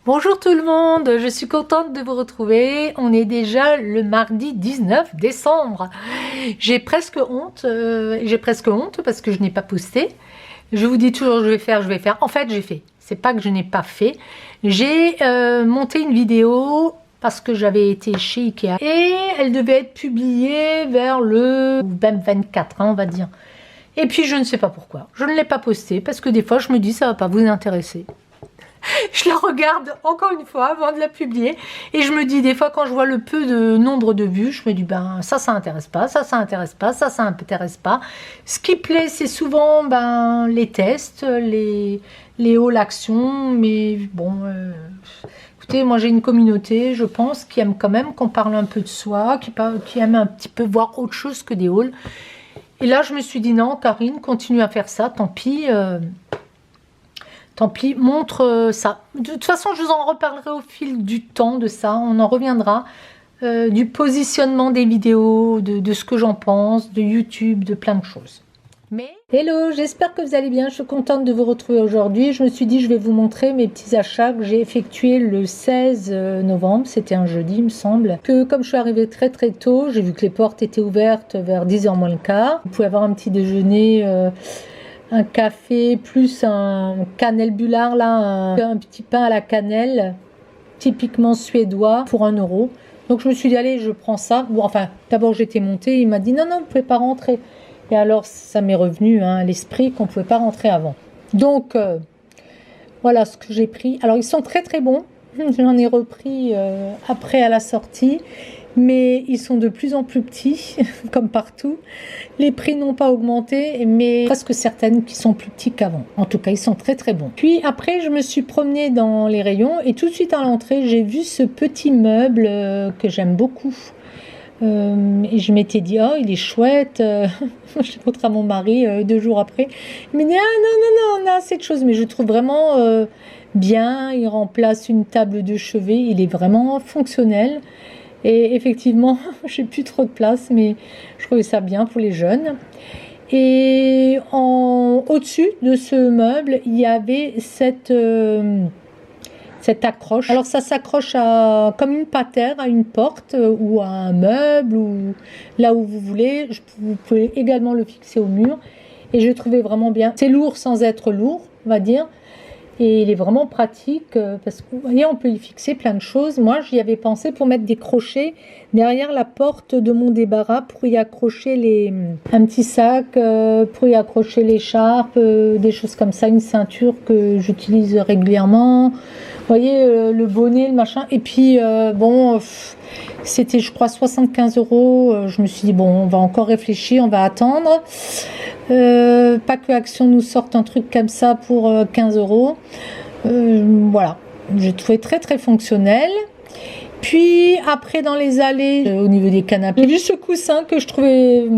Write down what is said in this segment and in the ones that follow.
Bonjour tout le monde, je suis contente de vous retrouver. On est déjà le mardi 19 décembre. J'ai presque honte parce que je n'ai pas posté. Je vous dis toujours je vais faire. En fait, j'ai fait. C'est pas que je n'ai pas fait. J'ai monté une vidéo parce que j'avais été chez Ikea et elle devait être publiée vers le même 24, on va dire. Et puis je ne sais pas pourquoi. Je ne l'ai pas postée parce que des fois je me dis ça va pas vous intéresser. Je la regarde encore une fois avant de la publier et je me dis des fois quand je vois le peu de nombre de vues, je me dis ben ça intéresse pas, ça intéresse pas, ça intéresse pas. Ce qui plaît c'est souvent ben les tests, les hauls actions, mais bon écoutez moi j'ai une communauté je pense qui aime quand même qu'on parle un peu de soi, qui aime un petit peu voir autre chose que des hauls. Et là je me suis dit non Karine continue à faire ça, tant pis. Tant pis, montre ça. De toute façon, je vous en reparlerai au fil du temps de ça. On en reviendra du positionnement des vidéos, de ce que j'en pense, de YouTube, de plein de choses. Mais hello, j'espère que vous allez bien. Je suis contente de vous retrouver aujourd'hui. Je me suis dit, je vais vous montrer mes petits achats que j'ai effectués le 16 novembre. C'était un jeudi, il me semble. Que comme je suis arrivée très tôt, j'ai vu que les portes étaient ouvertes vers 10h moins le quart. Vous pouvez avoir un petit déjeuner... un café plus un cannelle bullard là, un petit pain à la cannelle typiquement suédois pour 1 euro. Donc je me suis dit allez je prends ça. Bon enfin d'abord j'étais montée, il m'a dit non vous pouvez pas rentrer. Et alors ça m'est revenu à l'esprit qu'on pouvait pas rentrer avant. Donc voilà ce que j'ai pris. Alors ils sont très bons. J'en ai repris après à la sortie. Mais ils sont de plus en plus petits, comme partout. Les prix n'ont pas augmenté, mais presque certaines qui sont plus petits qu'avant. En tout cas, ils sont très bons. Puis après, je me suis promenée dans les rayons et tout de suite à l'entrée, j'ai vu ce petit meuble que j'aime beaucoup. Et je m'étais dit, oh, il est chouette. Je l'ai montré à mon mari 2 jours après. Il m'a dit, ah non, on a assez de choses. Mais je trouve vraiment bien. Il remplace une table de chevet. Il est vraiment fonctionnel. Et effectivement, j'ai plus trop de place, mais je trouvais ça bien pour les jeunes. Et au-dessus de ce meuble, il y avait cette accroche. Alors ça s'accroche comme une patère à une porte ou à un meuble ou là où vous voulez. Vous pouvez également le fixer au mur. Et je trouvais vraiment bien. C'est lourd sans être lourd, on va dire. Et il est vraiment pratique parce que vous voyez, on peut y fixer plein de choses. Moi, j'y avais pensé pour mettre des crochets derrière la porte de mon débarras pour y accrocher un petit sac, pour y accrocher l'écharpe, des choses comme ça, une ceinture que j'utilise régulièrement. Vous voyez, le bonnet, le machin. Et puis, c'était, je crois, 75 €. Je me suis dit, bon, on va encore réfléchir, on va attendre. Pas que Action nous sorte un truc comme ça pour 15 €. Voilà, j'ai trouvé très fonctionnel. Puis après dans les allées, au niveau des canapés, j'ai vu ce coussin que je trouvais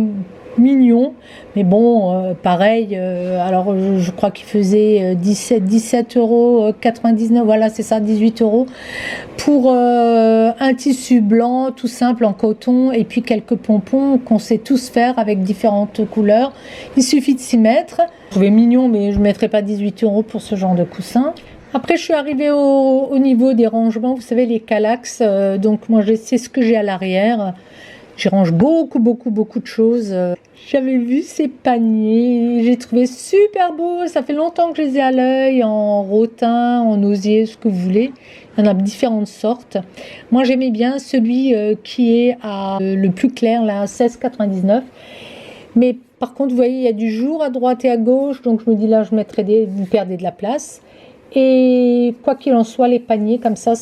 mignon, mais bon pareil, alors je crois qu'il faisait 17,99 €, voilà c'est ça, 18 € pour un tissu blanc tout simple en coton et puis quelques pompons qu'on sait tous faire avec différentes couleurs. Il suffit de s'y mettre. Je trouvais mignon, mais je ne mettrais pas 18 € pour ce genre de coussin. Après, je suis arrivée au niveau des rangements, vous savez, les Kallax. Donc moi, c'est ce que j'ai à l'arrière. J'y range beaucoup de choses. J'avais vu ces paniers, j'ai trouvé super beau. Ça fait longtemps que je les ai à l'œil, en rotin, en osier, ce que vous voulez. Il y en a différentes sortes. Moi, j'aimais bien celui qui est le plus clair, là, 16,99 €. Mais par contre, vous voyez, il y a du jour à droite et à gauche. Donc, je me dis là, je mettrais vous perdez de la place. Et quoi qu'il en soit, les paniers comme ça,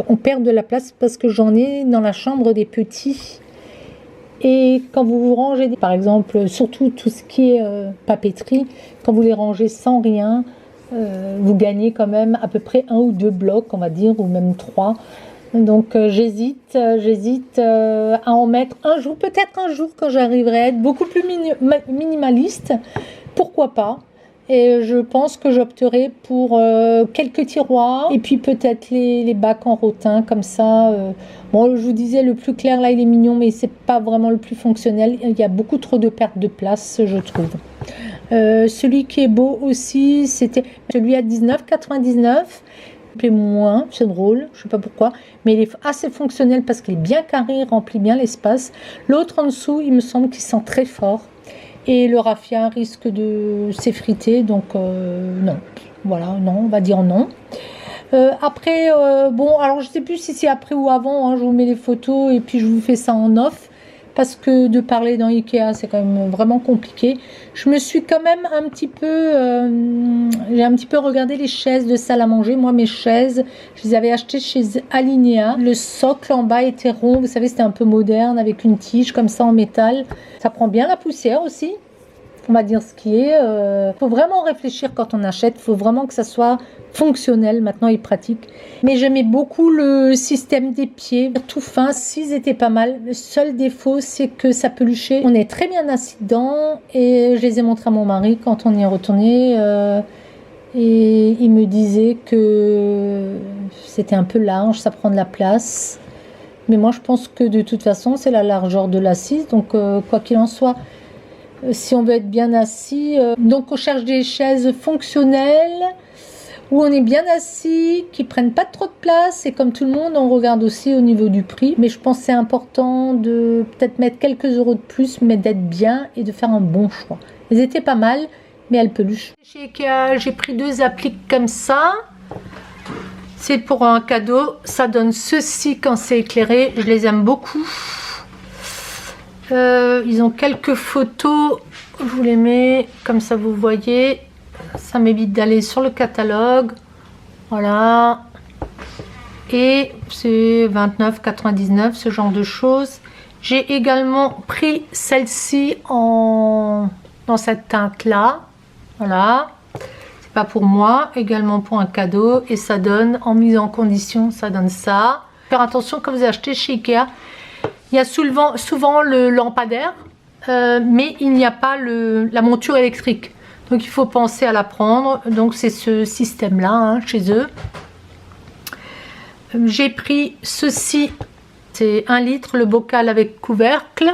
on perd de la place parce que j'en ai dans la chambre des petits. Et quand vous vous rangez, par exemple, surtout tout ce qui est papeterie, quand vous les rangez sans rien, vous gagnez quand même à peu près 1 ou 2 blocs, on va dire, ou même 3. Donc j'hésite à en mettre un jour, peut-être un jour quand j'arriverai à être beaucoup plus minimaliste, pourquoi pas. Et je pense que j'opterai pour quelques tiroirs et puis peut-être les bacs en rotin comme ça. Bon, je vous disais, le plus clair là il est mignon, mais c'est pas vraiment le plus fonctionnel. Il y a beaucoup trop de perte de place, je trouve. Celui qui est beau aussi, c'était celui à 19,99 €. plaît moins, c'est drôle, je sais pas pourquoi, mais il est assez fonctionnel parce qu'il est bien carré, il remplit bien l'espace. L'autre en dessous, il me semble qu'il sent très fort et le raffia risque de s'effriter, donc non. Voilà, non, on va dire non. Après, bon, alors je sais plus si c'est après ou avant, hein, je vous mets les photos et puis je vous fais ça en off. Parce que de parler dans Ikea, c'est quand même vraiment compliqué. Je me suis quand même un petit peu... j'ai un petit peu regardé les chaises de salle à manger. Moi, mes chaises, je les avais achetées chez Alinea. Le socle en bas était rond. Vous savez, c'était un peu moderne avec une tige comme ça en métal. Ça prend bien la poussière aussi. On va dire ce qui est. Faut vraiment réfléchir quand on achète. Faut vraiment que ça soit fonctionnel maintenant et pratique. Mais j'aimais beaucoup le système des pieds, tout fin. S'ils étaient pas mal. Le seul défaut, c'est que ça peluchait. On est très bien assis dedans et je les ai montrés à mon mari quand on y est retourné. Et il me disait que c'était un peu large, ça prend de la place. Mais moi, je pense que de toute façon, c'est la largeur de l'assise. Donc, quoi qu'il en soit. Si on veut être bien assis, donc on cherche des chaises fonctionnelles où on est bien assis, qui prennent pas trop de place et comme tout le monde on regarde aussi au niveau du prix, mais je pense que c'est important de peut-être mettre quelques euros de plus mais d'être bien et de faire un bon choix. Elles étaient pas mal mais elles peluchent. Chez Ikea j'ai pris 2 appliques comme ça, c'est pour un cadeau, ça donne ceci quand c'est éclairé, je les aime beaucoup. Ils ont quelques photos, je vous les mets comme ça vous voyez, ça m'évite d'aller sur le catalogue, voilà, et c'est 29,99 ce genre de choses. J'ai également pris celle-ci dans cette teinte là, voilà, c'est pas pour moi, également pour un cadeau et ça donne en mise en condition, ça donne ça. Faire attention quand vous achetez chez Ikea. Il y a souvent le lampadaire, mais il n'y a pas la monture électrique. Donc il faut penser à la prendre. Donc c'est ce système-là hein, chez eux. J'ai pris ceci, c'est 1 litre, le bocal avec couvercle.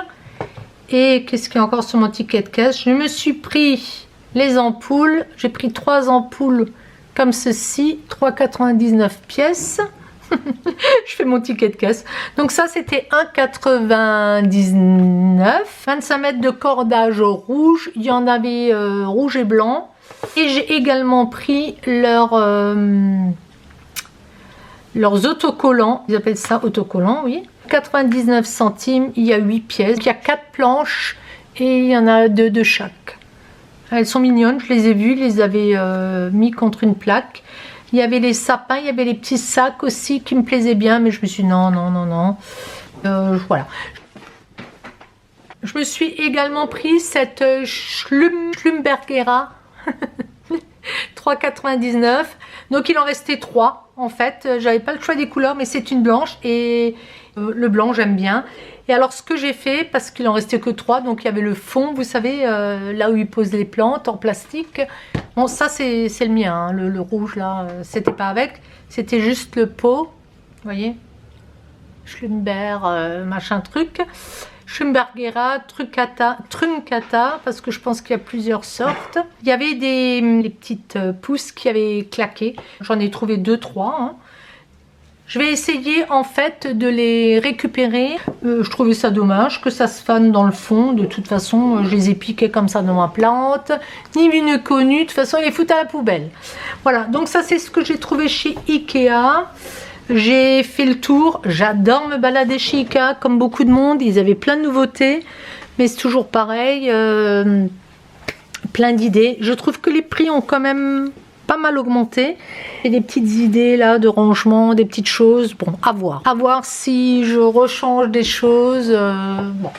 Et qu'est-ce qu'il y a encore sur mon ticket de caisse? Je me suis pris les ampoules. J'ai pris 3 ampoules comme ceci, 3,99 pièces. Je fais mon ticket de caisse. Donc ça c'était 1,99. 25 mètres de cordage rouge. Il y en avait rouge et blanc. Et j'ai également pris leurs autocollants. Ils appellent ça autocollants, oui. 99 centimes. Il y a 8 pièces. Il y a 4 planches. Et il y en a 2 de chaque. Elles sont mignonnes. Je les ai vues. Je les avais mis contre une plaque. Il y avait les sapins, il y avait les petits sacs aussi qui me plaisaient bien, mais je me suis dit non. Voilà. Je me suis également pris cette Schlumbergera 3,99. Donc il en restait 3 en fait. J'avais pas le choix des couleurs, mais c'est une blanche et le blanc j'aime bien. Et alors ce que j'ai fait, parce qu'il en restait que 3, donc il y avait le fond, vous savez, là où ils posent les plantes en plastique. Bon ça c'est le mien, hein, le rouge là, c'était pas avec, c'était juste le pot, vous voyez, Schlumberg, machin truc, Schlumbergera, Truncata, parce que je pense qu'il y a plusieurs sortes. Il y avait les petites pousses qui avaient claqué, j'en ai trouvé 2-3, hein. Je vais essayer en fait de les récupérer. Je trouvais ça dommage que ça se fane dans le fond. De toute façon, je les ai piqués comme ça dans ma plante. Ni vu ni connu. De toute façon, ils les foutent à la poubelle. Voilà, donc ça c'est ce que j'ai trouvé chez Ikea. J'ai fait le tour. J'adore me balader chez Ikea comme beaucoup de monde. Ils avaient plein de nouveautés. Mais c'est toujours pareil. Plein d'idées. Je trouve que les prix ont quand même pas mal augmenté. Et des petites idées là de rangement, des petites choses. Bon, à voir. À voir si je rechange des choses. Bon.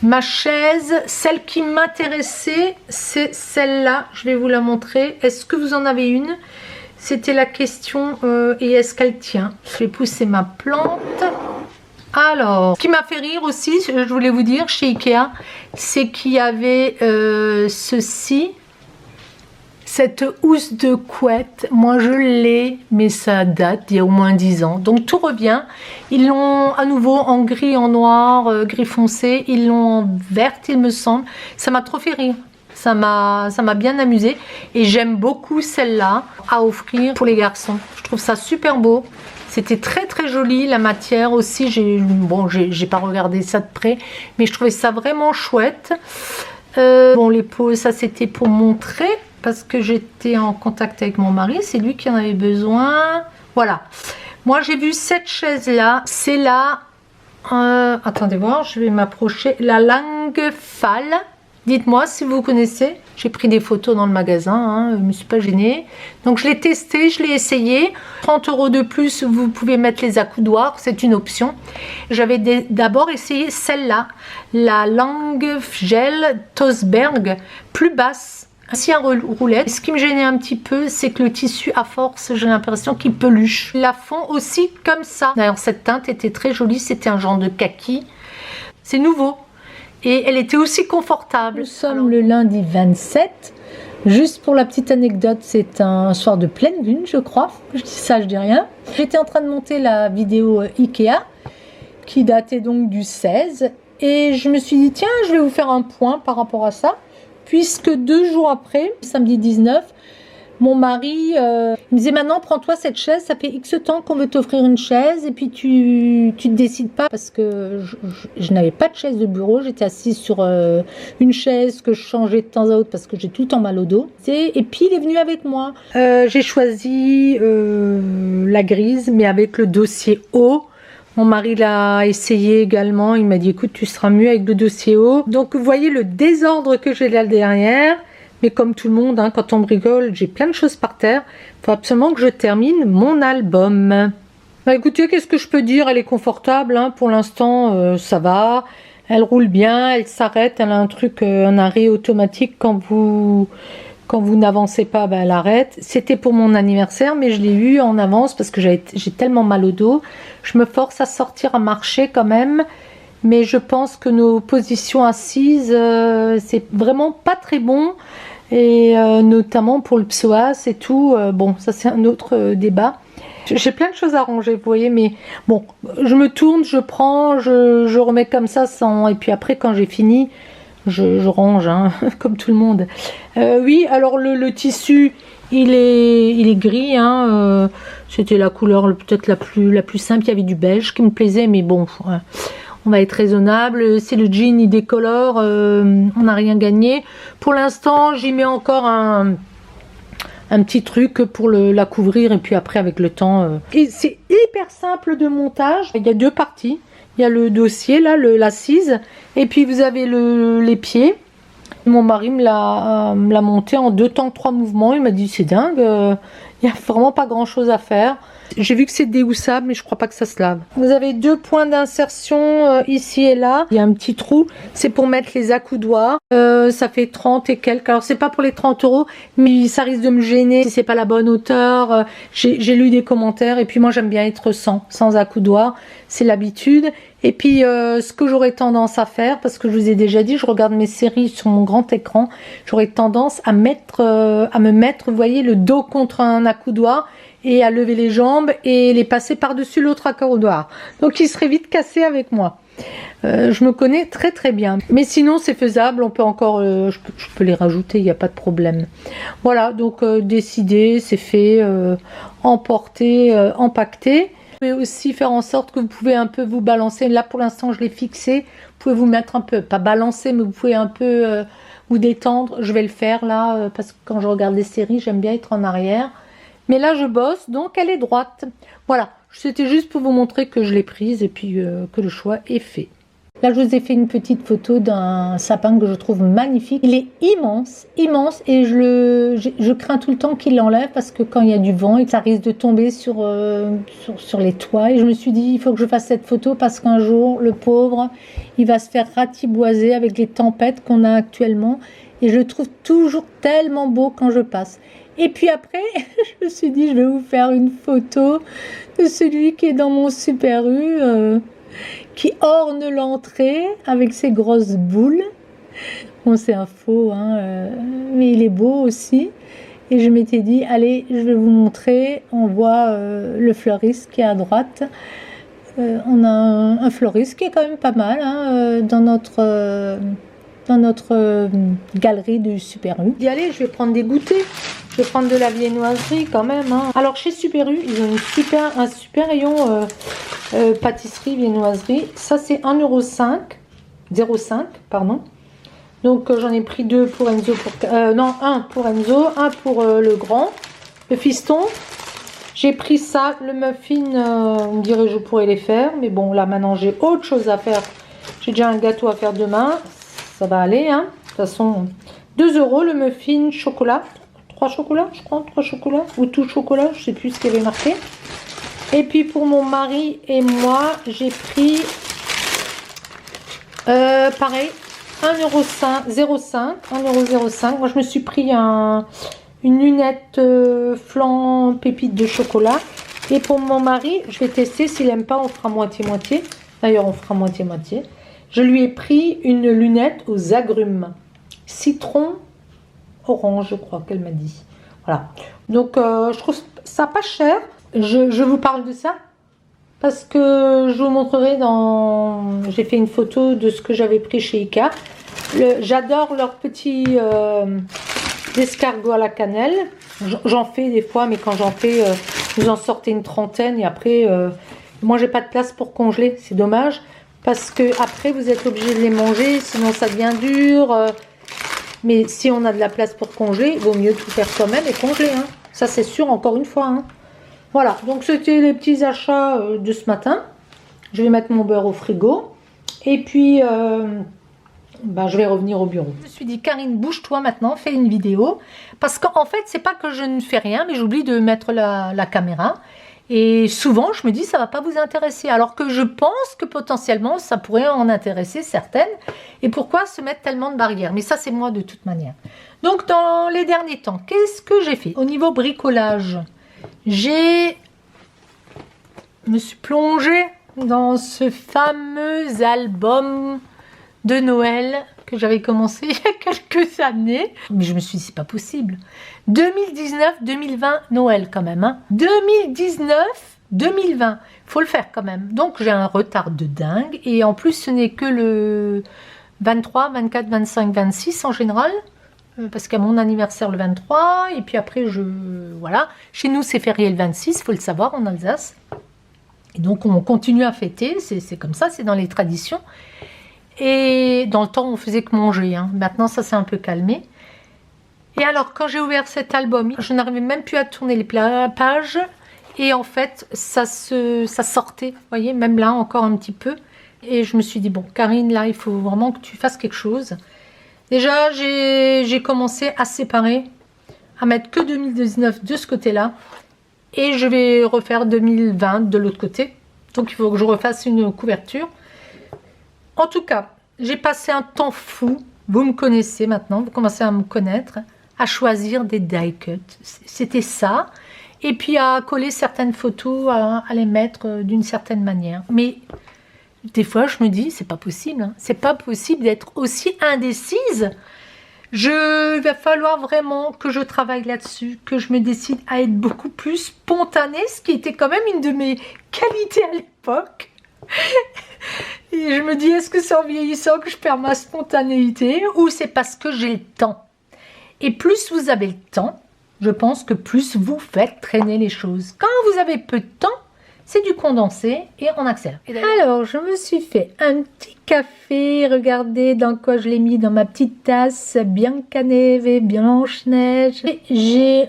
Ma chaise, celle qui m'intéressait, c'est celle-là. Je vais vous la montrer. Est-ce que vous en avez une? C'était la question. Et est-ce qu'elle tient? Je vais pousser ma plante. Alors, ce qui m'a fait rire aussi, je voulais vous dire, chez Ikea, c'est qu'il y avait ceci. Cette housse de couette, moi je l'ai, mais ça date d'il y a au moins 10 ans. Donc tout revient. Ils l'ont à nouveau en gris, en noir, gris foncé. Ils l'ont en verte, il me semble. Ça m'a trop fait rire. Ça m'a bien amusé et j'aime beaucoup celle-là à offrir pour les garçons. Je trouve ça super beau. C'était très très joli, la matière aussi. J'ai pas regardé ça de près, mais je trouvais ça vraiment chouette. Bon, les peaux, ça c'était pour montrer parce que j'étais en contact avec mon mari. C'est lui qui en avait besoin. Voilà. Moi j'ai vu cette chaise là. C'est là. Attendez voir, je vais m'approcher. La Langefall. Dites-moi si vous connaissez. J'ai pris des photos dans le magasin, hein, je ne me suis pas gênée. Donc je l'ai testé, je l'ai essayé. 30 € de plus, vous pouvez mettre les accoudoirs, c'est une option. J'avais d'abord essayé celle-là, la Langefgel Tosberg, plus basse, ainsi à roulette. Ce qui me gênait un petit peu, c'est que le tissu, à force, j'ai l'impression qu'il peluche. Ils la font aussi comme ça. D'ailleurs, cette teinte était très jolie, c'était un genre de kaki. C'est nouveau. Et elle était aussi confortable. Nous sommes le lundi 27. Juste pour la petite anecdote, c'est un soir de pleine lune, je crois. Je dis ça, je dis rien. J'étais en train de monter la vidéo Ikea, qui datait donc du 16. Et je me suis dit, tiens, je vais vous faire un point par rapport à ça. Puisque 2 jours après, samedi 19, mon mari me disait, maintenant prends-toi cette chaise, ça fait X temps qu'on veut t'offrir une chaise et puis tu te décides pas, parce que je n'avais pas de chaise de bureau, j'étais assise sur une chaise que je changeais de temps à autre parce que j'ai tout le temps mal au dos. Et puis il est venu avec moi. J'ai choisi la grise, mais avec le dossier haut. Mon mari l'a essayé également, il m'a dit écoute, tu seras mieux avec le dossier haut. Donc vous voyez le désordre que j'ai là derrière. Mais comme tout le monde, hein, quand on bricole, j'ai plein de choses par terre. Il faut absolument que je termine mon album. Bah, écoutez, qu'est-ce que je peux dire? Elle est confortable, hein, pour l'instant, ça va. Elle roule bien, elle s'arrête. Elle a un truc, un arrêt automatique quand vous n'avancez pas, bah, elle arrête. C'était pour mon anniversaire, mais je l'ai eu en avance parce que j'ai tellement mal au dos. Je me force à sortir, à marcher quand même. Mais je pense que nos positions assises, c'est vraiment pas très bon. Et notamment pour le psoas et tout. Bon, ça c'est un autre débat. J'ai plein de choses à ranger, vous voyez. Mais bon, je me tourne, je prends, je remets comme ça sans... Et puis après, quand j'ai fini, je range, hein, comme tout le monde. Oui, alors le tissu, il est gris. Hein, c'était la couleur peut-être la plus simple. Il y avait du beige qui me plaisait, mais bon... On va être raisonnable. Si le jean il décolore, on n'a rien gagné. Pour l'instant, j'y mets encore un petit truc pour la couvrir. Et puis après, avec le temps... Et c'est hyper simple de montage. Il y a 2 parties. Il y a le dossier, là, l'assise. Et puis vous avez les pieds. Mon mari me l'a monté en 2 temps, 3 mouvements. Il m'a dit, c'est dingue. Il n'y a vraiment pas grand-chose à faire. J'ai vu que c'est déhoussable, mais je crois pas que ça se lave. Vous avez 2 points d'insertion ici et là. Il y a un petit trou, c'est pour mettre les accoudoirs. Ça fait 30 et quelques. Alors c'est pas pour les 30 €, mais ça risque de me gêner si c'est pas la bonne hauteur. J'ai lu des commentaires et puis moi j'aime bien être sans accoudoir. C'est l'habitude. Et puis ce que j'aurais tendance à faire, parce que je vous ai déjà dit, je regarde mes séries sur mon grand écran, j'aurais tendance à me mettre, vous voyez, le dos contre un accoudoir et à lever les jambes et les passer par-dessus l'autre accoudoir. Donc il serait vite cassé avec moi. Je me connais très très bien. Mais sinon c'est faisable, on peut encore, je peux les rajouter, il n'y a pas de problème. Voilà, donc décidé, c'est fait, emporté, empaqueté. Vous pouvez aussi faire en sorte que vous pouvez un peu vous balancer. Là pour l'instant je l'ai fixé. Vous pouvez vous mettre un peu, pas balancer, mais vous pouvez un peu vous détendre. Je vais le faire là, parce que quand je regarde des séries, j'aime bien être en arrière. Mais là je bosse, donc elle est droite. Voilà, c'était juste pour vous montrer que je l'ai prise et puis que le choix est fait. Là je vous ai fait une petite photo d'un sapin que je trouve magnifique. Il est immense, immense, et je crains tout le temps qu'il l'enlève parce que quand il y a du vent, ça risque de tomber sur les toits. Et je me suis dit, il faut que je fasse cette photo parce qu'un jour, le pauvre, il va se faire ratiboiser avec les tempêtes qu'on a actuellement. Et je le trouve toujours tellement beau quand je passe. Et puis après, je me suis dit, je vais vous faire une photo de celui qui est dans mon Super U, qui orne l'entrée avec ses grosses boules. Bon, c'est un faux, hein, mais il est beau aussi. Et je m'étais dit, allez, je vais vous montrer. On voit le fleuriste qui est à droite. On a un fleuriste qui est quand même pas mal, hein, dans notre dans notre galerie du Super U. D'y aller, je vais prendre des goûters. Je vais prendre de la viennoiserie quand même. Hein. Alors chez Super U, ils ont un super rayon pâtisserie, viennoiserie. Ça c'est 1,05 €, 0,5 pardon. Donc j'en ai pris deux pour Enzo, non un pour Enzo, un pour le grand, le fiston. J'ai pris ça, le muffin, on me dirait je pourrais les faire, mais bon là maintenant j'ai autre chose à faire. J'ai déjà un gâteau à faire demain, ça va aller. Hein. De toute façon, 2 € le muffin chocolat, 3 chocolats je crois, 3 chocolats ou tout chocolat, je sais plus ce qu'il y avait marqué. Et puis pour mon mari et moi, j'ai pris pareil. 1,05 €. Moi, je me suis pris une lunette flan pépite de chocolat. Et pour mon mari, je vais tester. S'il n'aime pas, on fera moitié-moitié. D'ailleurs, on fera moitié-moitié. Je lui ai pris une lunette aux agrumes. Citron orange, je crois qu'elle m'a dit. Voilà. Donc, je trouve ça pas cher. Je vous parle de ça parce que je vous montrerai dans... J'ai fait une photo de ce que j'avais pris chez Ikea. J'adore leurs petits escargots à la cannelle. J'en fais des fois, mais quand j'en fais, vous en sortez une trentaine et après, moi j'ai pas de place pour congeler. C'est dommage parce que après vous êtes obligé de les manger, sinon ça devient dur. Mais si on a de la place pour congeler, il vaut mieux tout faire soi-même et congeler. Hein. Ça c'est sûr, encore une fois. Hein. Voilà, donc c'était les petits achats de ce matin. Je vais mettre mon beurre au frigo. Et puis, je vais revenir au bureau. Je me suis dit, Karine, bouge-toi maintenant, fais une vidéo. Parce qu'en fait, c'est pas que je ne fais rien, mais j'oublie de mettre la caméra. Et souvent, je me dis, ça va pas vous intéresser. Alors que je pense que potentiellement, ça pourrait en intéresser certaines. Et pourquoi se mettre tellement de barrières? Mais ça, c'est moi de toute manière. Donc, dans les derniers temps, qu'est-ce que j'ai fait? Au niveau bricolage, je me suis plongée dans ce fameux album de Noël que j'avais commencé il y a quelques années. Mais je me suis dit, c'est pas possible. 2019-2020, Noël quand même. Hein. 2019-2020, faut le faire quand même. Donc j'ai un retard de dingue. Et en plus, ce n'est que le 23, 24, 25, 26 en général. Parce qu'à mon anniversaire le 23, et puis après, voilà. Chez nous, c'est férié le 26, il faut le savoir, en Alsace. Et donc, on continue à fêter, c'est comme ça, c'est dans les traditions. Et dans le temps, on faisait que manger. Hein. Maintenant, ça s'est un peu calmé. Et alors, quand j'ai ouvert cet album, je n'arrivais même plus à tourner les pages. Et en fait, ça sortait, vous voyez, même là, encore un petit peu. Et je me suis dit, bon, Karine, là, il faut vraiment que tu fasses quelque chose. Déjà, j'ai commencé à séparer, à mettre que 2019 de ce côté-là. Et je vais refaire 2020 de l'autre côté. Donc, il faut que je refasse une couverture. En tout cas, j'ai passé un temps fou. Vous me connaissez maintenant, vous commencez à me connaître. À choisir des die cuts. C'était ça. Et puis à coller certaines photos, à les mettre d'une certaine manière. Mais... des fois, je me dis, c'est pas possible. Hein. C'est pas possible d'être aussi indécise. Il va falloir vraiment que je travaille là-dessus, que je me décide à être beaucoup plus spontanée, ce qui était quand même une de mes qualités à l'époque. Et je me dis, est-ce que c'est en vieillissant que je perds ma spontanéité ou c'est parce que j'ai le temps? Et plus vous avez le temps, je pense que plus vous faites traîner les choses. Quand vous avez peu de temps, c'est du condensé et on accélère. Alors, je me suis fait un petit café. Regardez dans quoi je l'ai mis, dans ma petite tasse Biancaneve, Blanche-Neige. J'ai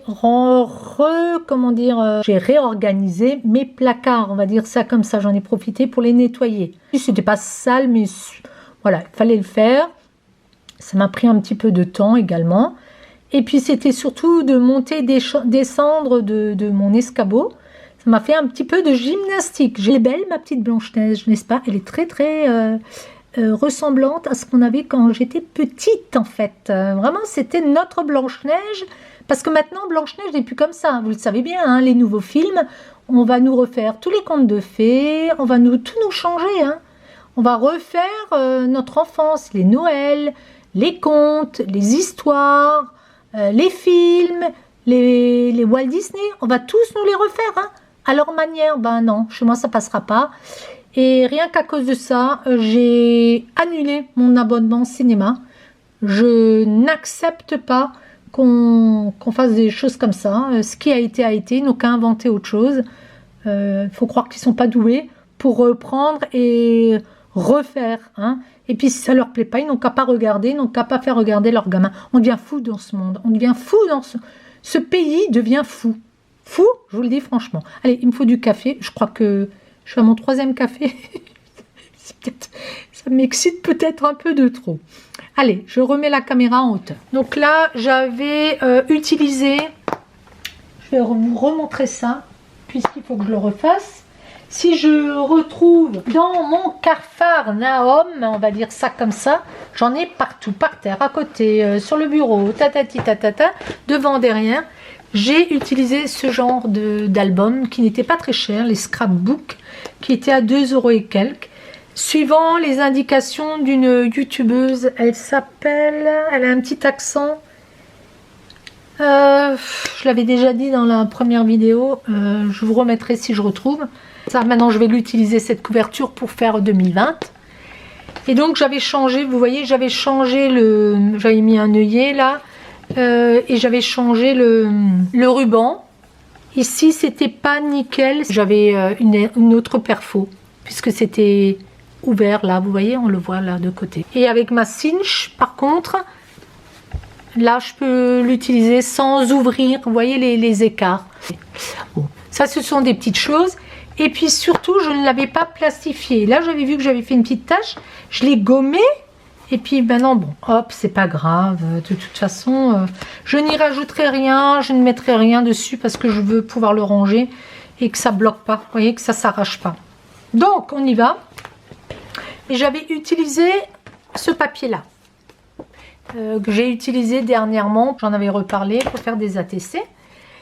j'ai réorganisé mes placards, on va dire ça comme ça. J'en ai profité pour les nettoyer. C'était pas sale, mais voilà, il fallait le faire. Ça m'a pris un petit peu de temps également. Et puis, c'était surtout de monter, descendre de mon escabeau. Ça m'a fait un petit peu de gymnastique. J'ai belle ma petite Blanche-Neige, n'est-ce pas? Elle est très très ressemblante à ce qu'on avait quand j'étais petite en fait. Vraiment, c'était notre Blanche-Neige. Parce que maintenant, Blanche-Neige n'est plus comme ça. Vous le savez bien, hein, les nouveaux films, on va nous refaire tous les contes de fées. On va tout nous changer. Hein. On va refaire notre enfance, les Noëls, les contes, les histoires, les films, les Walt Disney. On va tous nous les refaire, hein. À leur manière, ben non, chez moi ça passera pas. Et rien qu'à cause de ça, j'ai annulé mon abonnement cinéma. Je n'accepte pas qu'on fasse des choses comme ça. Ce qui a été, ils n'ont qu'à inventer autre chose. Faut croire qu'ils sont pas doués pour reprendre et refaire. Hein. Et puis si ça leur plaît pas, ils n'ont qu'à pas regarder, ils n'ont qu'à pas faire regarder leurs gamins. On devient fou dans ce monde. On devient fou dans ce pays devient fou. Fou, je vous le dis franchement. Allez, il me faut du café. Je crois que je suis à mon 3e café. Ça m'excite peut-être un peu de trop. Allez, je remets la caméra en hauteur. Donc là, j'avais utilisé, je vais vous remontrer ça, puisqu'il faut que je le refasse. Si je retrouve dans mon Capharnaüm, on va dire ça comme ça, j'en ai partout, par terre, à côté, sur le bureau, tatati tatata, devant, derrière. J'ai utilisé ce genre d'album qui n'était pas très cher, les scrapbooks, qui étaient à 2 € et quelques. Suivant les indications d'une youtubeuse, elle s'appelle, elle a un petit accent, je l'avais déjà dit dans la première vidéo, je vous remettrai si je retrouve. Ça, maintenant je vais l'utiliser cette couverture pour faire 2020. Et donc j'avais changé, vous voyez, j'avais changé j'avais mis un œillet là, et j'avais changé le ruban. Ici c'était pas nickel, j'avais une autre perfo, puisque c'était ouvert là, vous voyez, on le voit là de côté. Et avec ma cinch, par contre, là je peux l'utiliser sans ouvrir, vous voyez les écarts. Bon, ça ce sont des petites choses. Et puis surtout, je ne l'avais pas plastifié. Là, j'avais vu que j'avais fait une petite tache, je l'ai gommé. Et puis maintenant, bon, hop, c'est pas grave. De toute façon, je n'y rajouterai rien, je ne mettrai rien dessus parce que je veux pouvoir le ranger et que ça bloque pas, vous voyez, que ça s'arrache pas. Donc, on y va. Et j'avais utilisé ce papier-là, que j'ai utilisé dernièrement, j'en avais reparlé pour faire des ATC.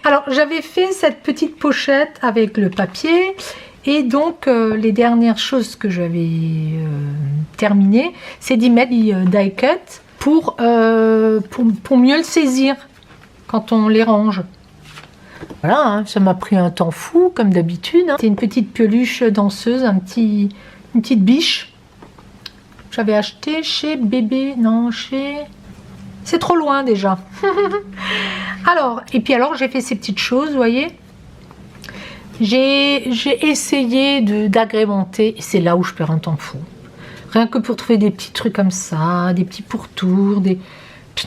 Alors, j'avais fait cette petite pochette avec le papier et donc les dernières choses que j'avais terminées, c'est d'y mettre des die cut pour mieux le saisir quand on les range. Voilà, hein, ça m'a pris un temps fou comme d'habitude. Hein. C'est une petite peluche danseuse, une petite biche. J'avais acheté chez Bébé, non, chez... C'est trop loin déjà. Alors, et puis alors j'ai fait ces petites choses, vous voyez. J'ai essayé d'agrémenter, et c'est là où je perds un temps fou. Rien que pour trouver des petits trucs comme ça, des petits pourtours,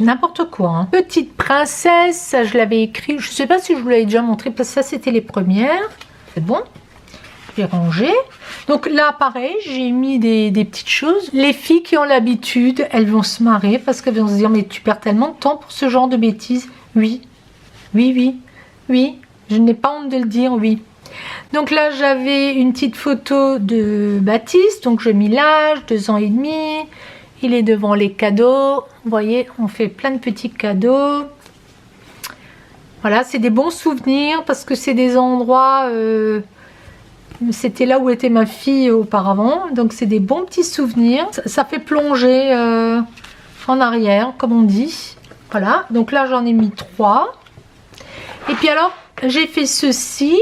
n'importe quoi. Hein. Petite princesse, ça je l'avais écrit, je ne sais pas si je vous l'avais déjà montré, parce que ça c'était les premières. C'est bon. J'ai rangé. Donc là, pareil, j'ai mis des petites choses. Les filles qui ont l'habitude, elles vont se marrer parce qu'elles vont se dire, mais tu perds tellement de temps pour ce genre de bêtises. Oui, oui, oui, oui, je n'ai pas honte de le dire, oui. Donc là, j'avais une petite photo de Baptiste, donc je mis l'âge, 2 ans et demi. Il est devant les cadeaux. Vous voyez, on fait plein de petits cadeaux. Voilà, c'est des bons souvenirs parce que c'est des endroits... C'était là où était ma fille auparavant, donc c'est des bons petits souvenirs. Ça fait plonger en arrière, comme on dit. Voilà, donc là j'en ai mis 3. Et puis alors, j'ai fait ceci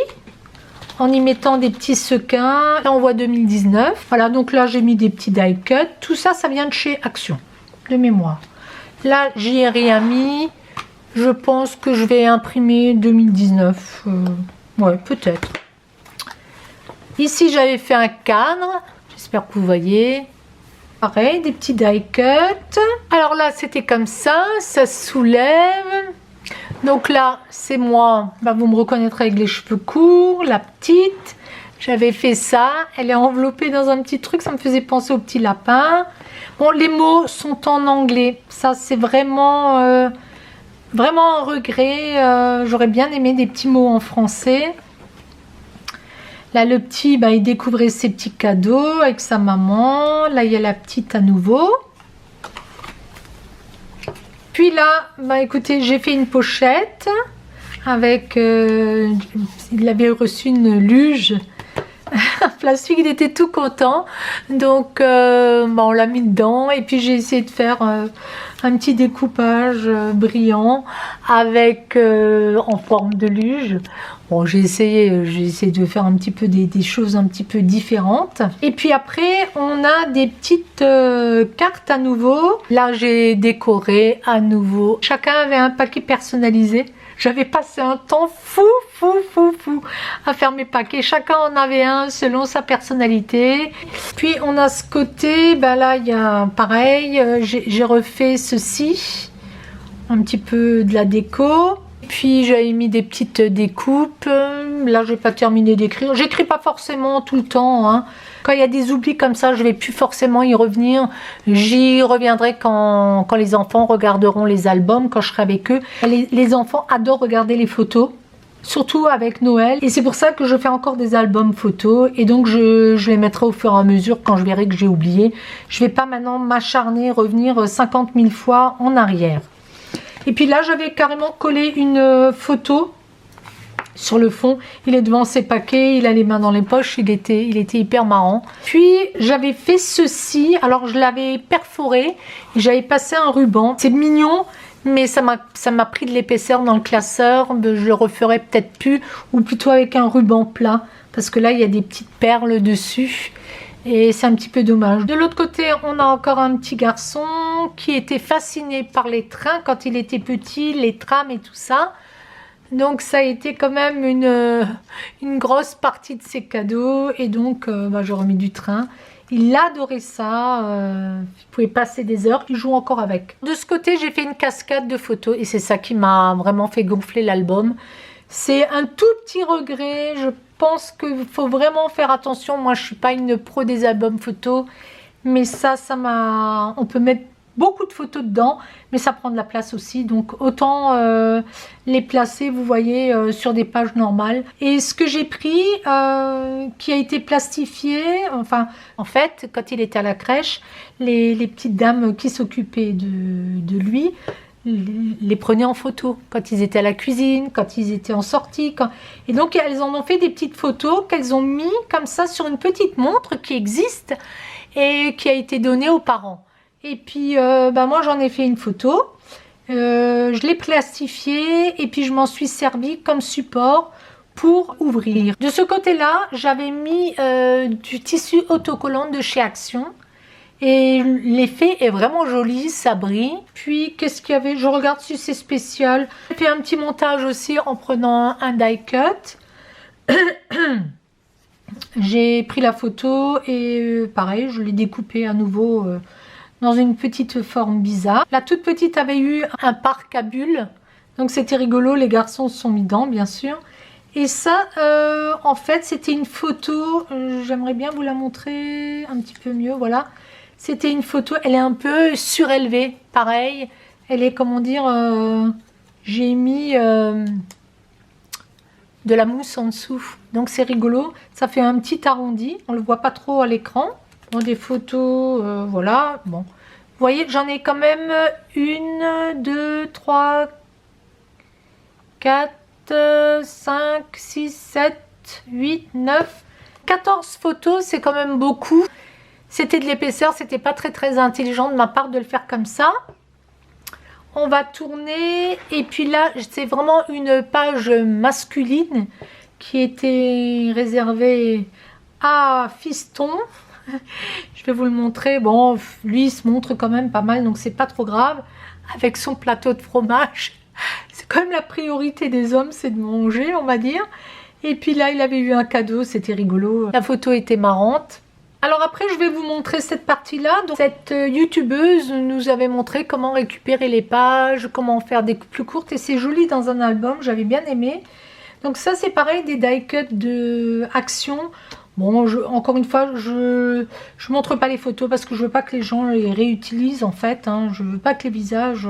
en y mettant des petits sequins. Là on voit 2019. Voilà, donc là j'ai mis des petits die cut. Tout ça, ça vient de chez Action, de mémoire. Là, j'y ai rien mis. Je pense que je vais imprimer 2019. Ouais, peut-être. Ici, j'avais fait un cadre. J'espère que vous voyez. Pareil, des petits die cut. Alors là, c'était comme ça. Ça se soulève. Donc là, c'est moi. Bah, vous me reconnaîtrez avec les cheveux courts. La petite. J'avais fait ça. Elle est enveloppée dans un petit truc. Ça me faisait penser au petit lapin. Bon, les mots sont en anglais. Ça, c'est vraiment, vraiment un regret. J'aurais bien aimé des petits mots en français. Là, le petit, bah, il découvrait ses petits cadeaux avec sa maman. Là, il y a la petite à nouveau. Puis là, bah, écoutez, j'ai fait une pochette avec... il avait reçu une luge plastique, il était tout content. Donc on l'a mis dedans et puis j'ai essayé de faire un petit découpage brillant avec en forme de luge. Bon, j'ai essayé de faire un petit peu des choses un petit peu différentes. Et puis après, on a des petites cartes à nouveau. Là, j'ai décoré à nouveau. Chacun avait un paquet personnalisé. J'avais passé un temps fou à faire mes paquets. Chacun en avait un selon sa personnalité. Puis on a ce côté, ben là il y a pareil, j'ai refait ceci, un petit peu de la déco. Puis j'avais mis des petites découpes. Là je n'ai pas terminé d'écrire. J'écris pas forcément tout le temps, hein. Quand il y a des oublis comme ça, je ne vais plus forcément y revenir. J'y reviendrai quand les enfants regarderont les albums, quand je serai avec eux. Les enfants adorent regarder les photos, surtout avec Noël. Et c'est pour ça que je fais encore des albums photos. Et donc je les mettrai au fur et à mesure quand je verrai que j'ai oublié. Je ne vais pas maintenant m'acharner, revenir 50 000 fois en arrière. Et puis là, j'avais carrément collé une photo sur le fond. Il est devant ses paquets, il a les mains dans les poches, il était hyper marrant. Puis j'avais fait ceci, alors je l'avais perforé, j'avais passé un ruban. C'est mignon, mais ça m'a pris de l'épaisseur dans le classeur. Je le referai peut-être plus, ou plutôt avec un ruban plat, parce que là il y a des petites perles dessus. Et c'est un petit peu dommage. De l'autre côté, on a encore un petit garçon qui était fasciné par les trains quand il était petit, les trams et tout ça. Donc ça a été quand même une grosse partie de ses cadeaux. Et donc j'ai remis du train. Il adorait ça. Il pouvait passer des heures. Il joue encore avec. De ce côté, j'ai fait une cascade de photos. Et c'est ça qui m'a vraiment fait gonfler l'album. C'est un tout petit regret. Je pense qu'il faut vraiment faire attention. Moi, je ne suis pas une pro des albums photos. Mais ça m'a... On peut mettre beaucoup de photos dedans, mais ça prend de la place aussi. Donc, autant les placer, vous voyez, sur des pages normales. Et ce que j'ai pris, qui a été plastifié, enfin, en fait, quand il était à la crèche, les petites dames qui s'occupaient de lui les prenaient en photo quand ils étaient à la cuisine, quand ils étaient en sortie. Et donc, elles en ont fait des petites photos qu'elles ont mis comme ça sur une petite montre qui existe et qui a été donnée aux parents. Et puis, moi, j'en ai fait une photo. Je l'ai plastifiée et puis je m'en suis servi comme support pour ouvrir. De ce côté-là, j'avais mis du tissu autocollant de chez Action. Et l'effet est vraiment joli, ça brille. Puis, qu'est-ce qu'il y avait? Je regarde si c'est spécial. J'ai fait un petit montage aussi en prenant un die cut. J'ai pris la photo et pareil, je l'ai découpée à nouveau dans une petite forme bizarre. La toute petite avait eu un parc à bulles. Donc c'était rigolo, les garçons se sont mis dedans, bien sûr. Et ça, en fait, c'était une photo. J'aimerais bien vous la montrer un petit peu mieux, voilà. C'était une photo, elle est un peu surélevée, pareil. Elle est, comment dire, j'ai mis de la mousse en dessous. Donc c'est rigolo. Ça fait un petit arrondi. On ne le voit pas trop à l'écran. Bon, des photos, voilà. Bon. Vous voyez, j'en ai quand même 1, 2, 3, 4, 5, 6, 7, 8, 9, 14 photos. C'est quand même beaucoup. C'était de l'épaisseur, c'était pas très intelligent de ma part de le faire comme ça. On va tourner et puis là c'est vraiment une page masculine qui était réservée à Fiston. Je vais vous le montrer. Bon, lui il se montre quand même pas mal, donc c'est pas trop grave. Avec son plateau de fromage, c'est quand même la priorité des hommes, c'est de manger, on va dire. Et puis là il avait eu un cadeau, c'était rigolo. La photo était marrante. Alors après, je vais vous montrer cette partie-là. Cette youtubeuse nous avait montré comment récupérer les pages, comment faire des plus courtes. Et c'est joli dans un album, j'avais bien aimé. Donc ça, c'est pareil, des die cuts de Action. Bon, encore une fois, je montre pas les photos parce que je veux pas que les gens les réutilisent en fait. Hein. Je veux pas que les visages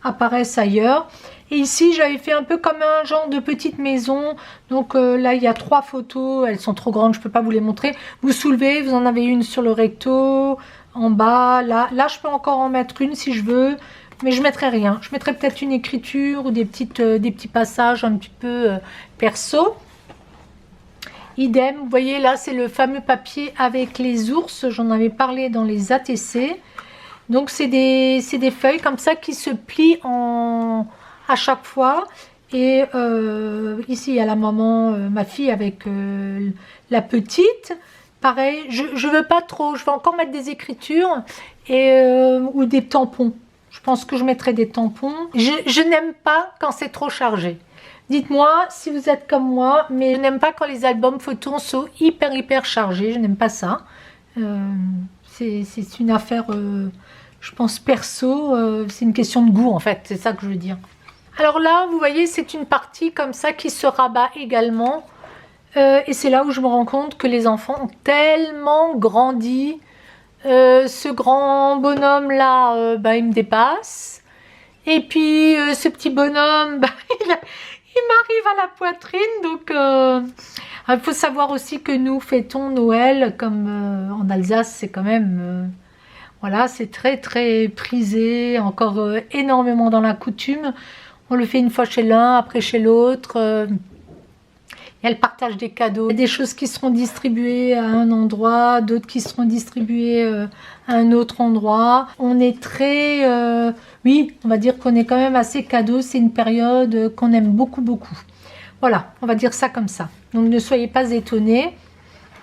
apparaissent ailleurs. Et ici, j'avais fait un peu comme un genre de petite maison. Donc là, il y a 3 photos. Elles sont trop grandes, je ne peux pas vous les montrer. Vous soulevez, vous en avez une sur le recto, en bas. Là, je peux encore en mettre une si je veux. Mais je ne mettrai rien. Je mettrai peut-être une écriture ou des petits passages un petit peu perso. idem. Vous voyez là, c'est le fameux papier avec les ours, j'en avais parlé dans les ATC. Donc c'est des feuilles comme ça qui se plient à chaque fois. Et ici il y a la maman, ma fille avec la petite. Pareil, je veux pas trop, je vais encore mettre des écritures ou des tampons. Je pense que je mettrai des tampons. Je n'aime pas quand c'est trop chargé. Dites-moi si vous êtes comme moi, mais je n'aime pas quand les albums photos sont hyper chargés. Je n'aime pas ça. C'est une affaire, je pense, perso. C'est une question de goût en fait, c'est ça que je veux dire. Alors là, vous voyez, c'est une partie comme ça qui se rabat également. Et c'est là où je me rends compte que les enfants ont tellement grandi. Ce grand bonhomme là, il me dépasse. Et puis ce petit bonhomme, il m'arrive à la poitrine. Donc il faut savoir aussi que nous fêtons Noël comme en Alsace, c'est quand même voilà, c'est très prisé, encore énormément dans la coutume. On le fait une fois chez l'un, après chez l'autre. Il y a le partage des cadeaux. Il y a des choses qui seront distribuées à un endroit, d'autres qui seront distribuées à un autre endroit. On est très... oui, on va dire qu'on est quand même assez cadeau. C'est une période qu'on aime beaucoup. Voilà, on va dire ça comme ça. Donc ne soyez pas étonnés.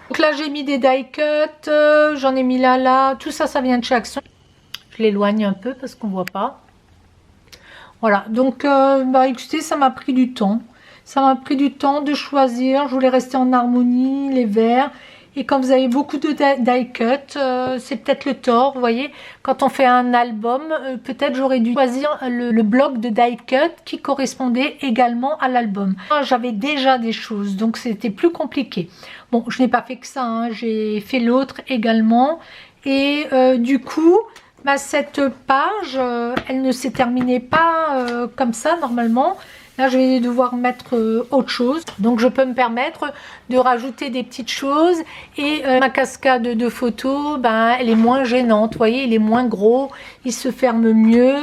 Donc là, j'ai mis des die cuts. J'en ai mis là. Tout ça, ça vient de chez Action. Je l'éloigne un peu parce qu'on ne voit pas. Voilà, donc écoutez, ça m'a pris du temps. Ça m'a pris du temps de choisir. Je voulais rester en harmonie, les verts. Et quand vous avez beaucoup de die cut, c'est peut-être le tort, vous voyez. Quand on fait un album, peut-être j'aurais dû choisir le bloc de die cut qui correspondait également à l'album. J'avais déjà des choses, donc c'était plus compliqué. Bon, je n'ai pas fait que ça, hein. J'ai fait l'autre également. Et du coup... cette page, elle ne s'est terminée pas comme ça normalement. Là, je vais devoir mettre autre chose. Donc, je peux me permettre de rajouter des petites choses. Et ma cascade de photos, elle est moins gênante. Vous voyez, il est moins gros. Il se ferme mieux.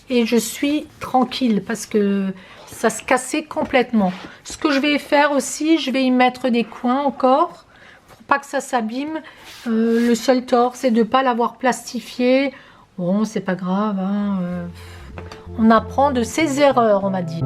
Et je suis tranquille parce que ça se cassait complètement. Ce que je vais faire aussi, je vais y mettre des coins encore. Pour pas que ça s'abîme. Le seul tort, c'est de ne pas l'avoir plastifié. Bon, c'est pas grave, hein, on apprend de ses erreurs, on m'a dit.